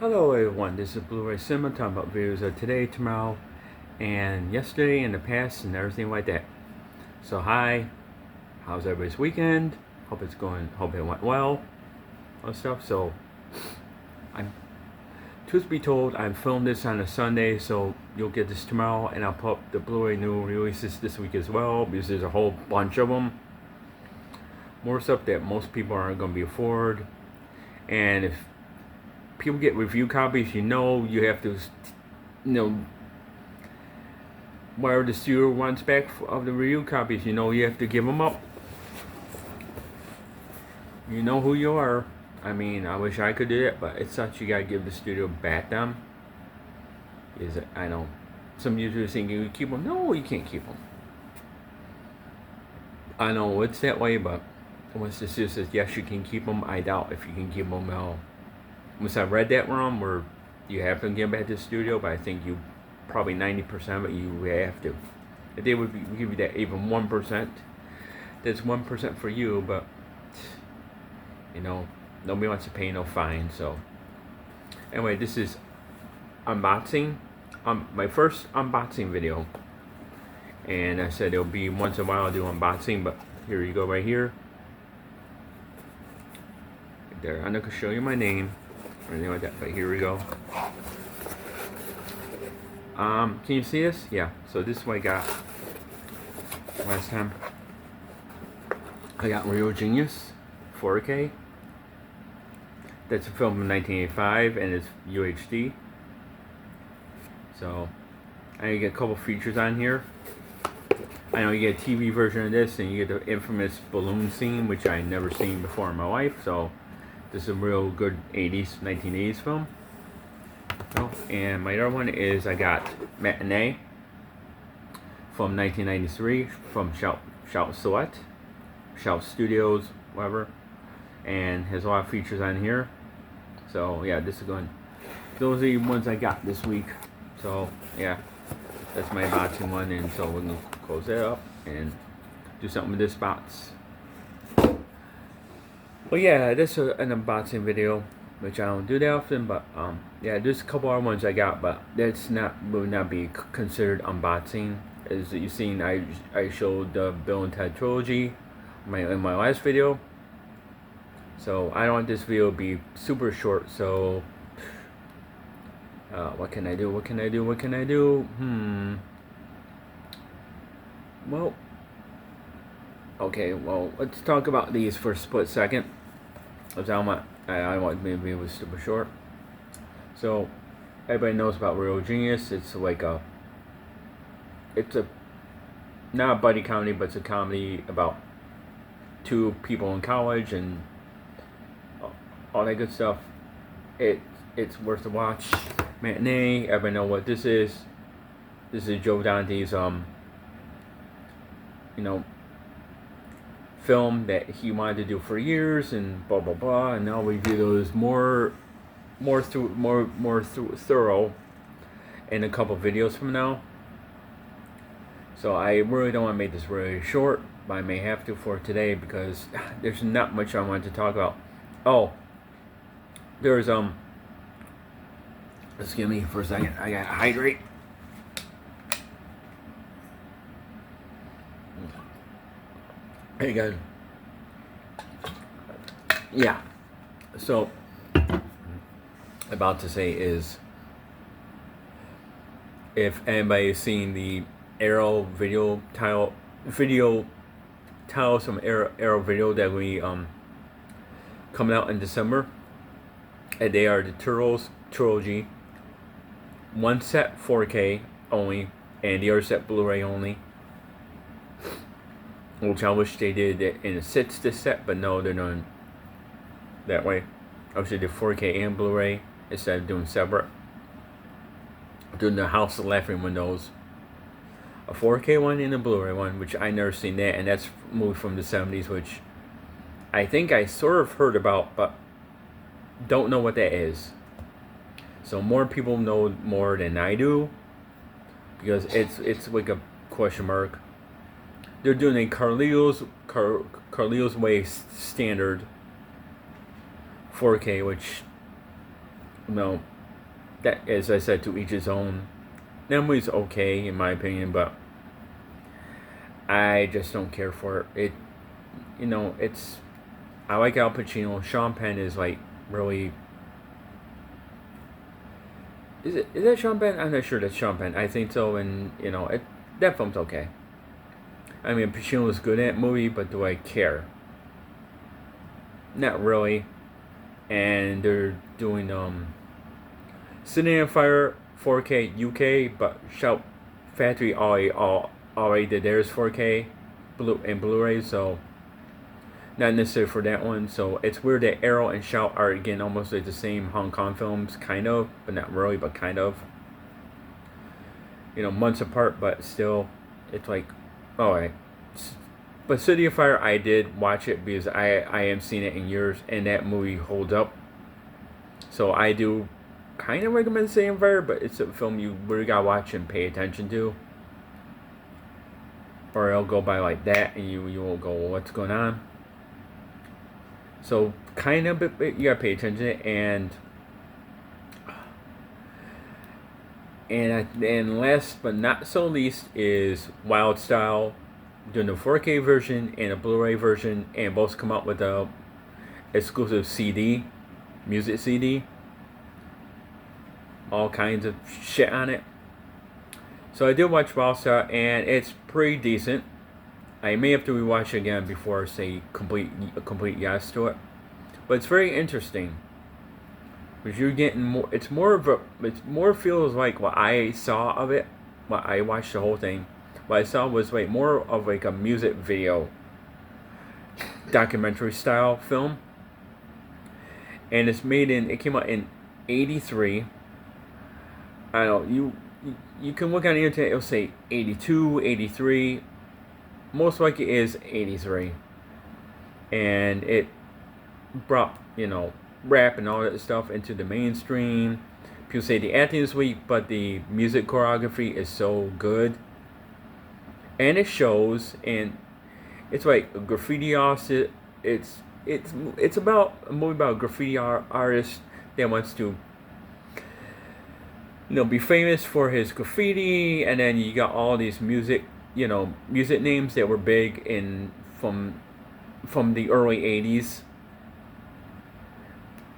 Hello everyone, this is Blu-ray Cinema talking about videos of today, tomorrow, and yesterday, and the past, and everything like that. So hi, how's everybody's weekend? Hope it went well, and stuff. So, truth be told, I filmed this on a Sunday, so you'll get this tomorrow, and I'll put up the Blu-ray new releases this week as well, because there's a whole bunch of them. More stuff that most people aren't going to be afford, and if people get review copies, you have to, whatever the studio wants back of the review copies, you have to give them up. You know who you are. I mean, I wish I could do that, but it's such, you gotta give the studio back them. I know some users think you keep them. No, you can't keep them. I know it's that way, but once the studio says yes, you can keep them, I doubt if you can keep them now. Once I read that wrong, where you have to give back to the studio, but I think you probably 90% of it you have to. If they would give you that even 1%, that's 1% for you, but nobody wants to pay no fine. So anyway, this is unboxing, my first unboxing video, and I said it'll be once in a while I'll do unboxing, but here you go, right here. There, I'm not gonna show you my name or anything like that, but here we go. Can you see this? Yeah, so this is what I got last time. I got Real Genius 4K. That's a film from 1985 and it's UHD. So I get a couple features on here. I know you get a TV version of this, and you get the infamous balloon scene, which I never seen before in my life. So this is a real good 1980s film. Oh, and my other one is I got Matinee from 1993 from Shout Studios, whatever, and has a lot of features on here. So yeah, this is good. Those are the ones I got this week. So yeah, that's my boxing one, and so we're gonna close that up and do something with this box. Well, yeah, this is an unboxing video, which I don't do that often, but yeah, there's a couple other ones I got, but that's would not be considered unboxing. As you've seen, I showed the Bill and Ted trilogy in my last video, so I don't want this video to be super short. So what can I do? Well, okay, well, let's talk about these for a split second. I don't want maybe it was super short. So everybody knows about Real Genius. It's like not a buddy comedy, but it's a comedy about two people in college and all that good stuff. It's worth a watch. Matinee, everybody know what this is. This is Joe Dante's film that he wanted to do for years, and blah blah blah, and now we do those more thorough in a couple videos from now. So I really don't want to make this really short, but I may have to for today because there's not much I want to talk about. Oh, there's excuse me for a second, I gotta hydrate. Hey guys. Yeah. So about to say is, if anybody's seen the Arrow video title from Arrow video that we coming out in December, and they are the Turtles trilogy. One set 4K only, and the other set Blu-ray only. Which I wish they did it in a this set, but no, they're not that way. I wish they did 4K and Blu-ray instead of doing separate. Doing the House of Laughing Windows, a 4K one and a Blu-ray one, which I never seen that, and that's a movie from the 70s, which I think I sort of heard about, but don't know what that is. So more people know more than I do, because it's like a question mark. They're doing a Carlito's Way standard 4K, which that, as I said, to each his own. That movie's okay in my opinion, but I just don't care for it. It's I like Al Pacino. Sean Penn is like really. Is that Sean Penn? I'm not sure that's Sean Penn. I think so, and that film's okay. I mean, Pacino is good at movie, but do I care? Not really. And they're doing City on Fire 4K UK, but Shout Factory already did theirs 4K Blu-ray, so not necessary for that one. So it's weird that Arrow and Shout are again almost like the same Hong Kong films, kind of, but not really, but kind of. Months apart, but still, it's like, alright. But City of Fire, I did watch it because I haven't seen it in years, and that movie holds up. So I do kind of recommend City of Fire, but it's a film you really gotta watch and pay attention to, or it'll go by like that, and you won't go, well, what's going on? So kind of, but you gotta pay attention, and last but not so least is Wild Style, doing the 4K version and a Blu-ray version, and both come out with a exclusive CD, music CD, all kinds of shit on it. So I did watch Wild Style, and it's pretty decent. I may have to rewatch it again before I say a complete yes to it, but it's very interesting. Because you're getting more. It more feels like what I saw of it. What I watched the whole thing. What I saw was like more of like a music video, documentary style film. And it came out in '83. I don't know, you can look on the internet, it'll say 82, 83. Most likely it is 83. And it brought, rap and all that stuff into the mainstream. People say the acting is weak, but the music choreography is so good. And it shows, and it's like a graffiti artist. It's about a movie about a graffiti artist that wants to be famous for his graffiti, and then you got all these music names that were big from the early 80s.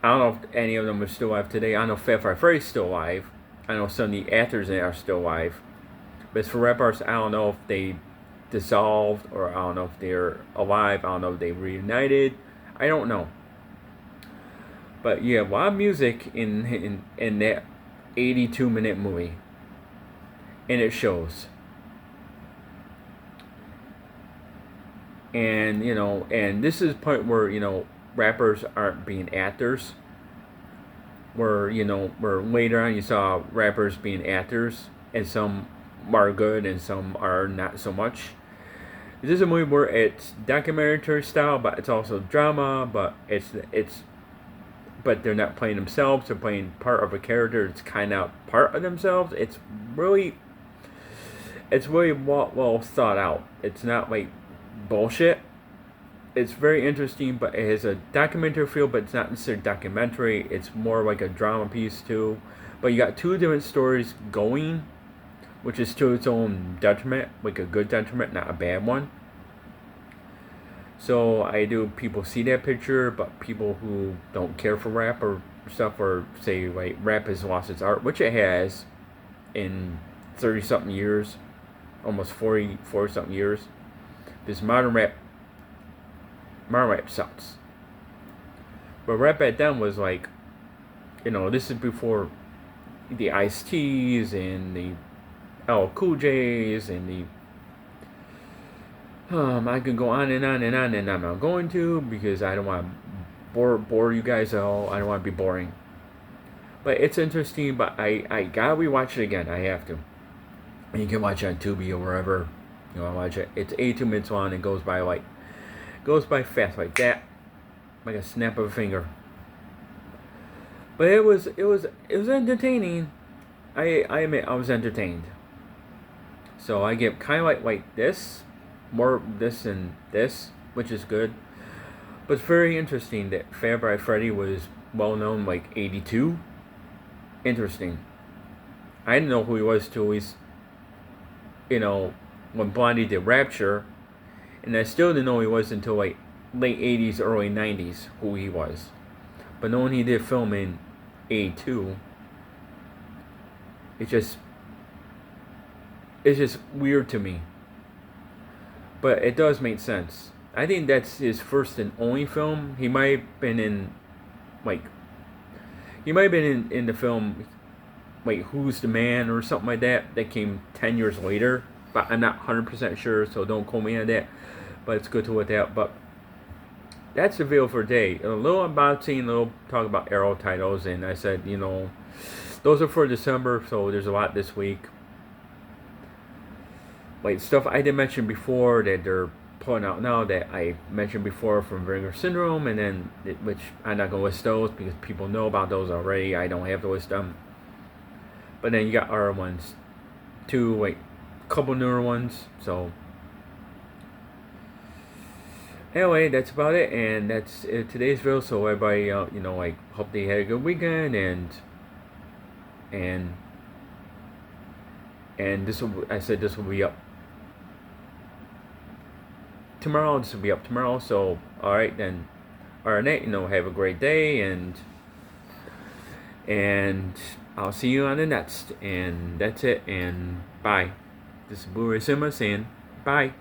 I don't know if any of them are still alive today. I know Fat Five Freddy's still alive. I know some of the actors in it are still alive. But as for rap artists, I don't know if they dissolved, or I don't know if they're alive. I don't know if they reunited. I don't know. But yeah, a lot of music in that 82-minute movie. And it shows. And, and this is the point where, rappers aren't being actors. Where later on you saw rappers being actors, and some are good and some are not so much. This is a movie where it's documentary style, but it's also drama, but but they're not playing themselves, they're playing part of a character. It's kind of part of themselves. It's really well thought out. It's not like bullshit. It's very interesting, but it has a documentary feel, but it's not necessarily documentary. It's more like a drama piece too. But you got two different stories going, which is to its own detriment, like a good detriment, not a bad one. So I do people see that picture, but people who don't care for rap or stuff, or say like rap has lost its art, which it has in 30-something years, almost 40-something years. This modern rap sucks. But rap back then was like, this is before the Ice-T's and the LL Cool J's and the I could go on and on and on, and I'm not going to, because I don't want to bore you guys all. I don't want to be boring. But it's interesting, but I gotta rewatch it again. I have to. And you can watch it on Tubi or wherever you want to watch it. It's 82 minutes long and goes by fast like that, like a snap of a finger. But it was entertaining. I admit I was entertained. So I get kind of like this, more this and this, which is good. But it's very interesting that Fat Five Freddy was well known like 82. interesting. I didn't know who he was till when Blondie did Rapture, and I still didn't know who he was until like late 80s, early 90s, who he was. But knowing he did film in A2, it's just weird to me. But it does make sense. I think that's his first and only film. He might have been in in the film Who's the Man or something like that came 10 years later, but I'm not 100% sure, so don't quote me on that, but it's good to look at. But that's the video for today. A little unboxing, a little talk about Arrow titles, and I said, those are for December, so there's a lot this week. Like stuff I didn't mention before that they're pulling out now that I mentioned before from Vinegar Syndrome, and then which I'm not gonna list those because people know about those already. I don't have to list them. But then you got other ones too, like a couple newer ones. So anyway, that's about it, and that's today's video. So everybody, hope they had a good weekend, and this will be up tomorrow. This will be up tomorrow. So alright then. Alright, have a great day, and I'll see you on the next. And that's it, and bye. This is Blu-ray Cinema saying bye.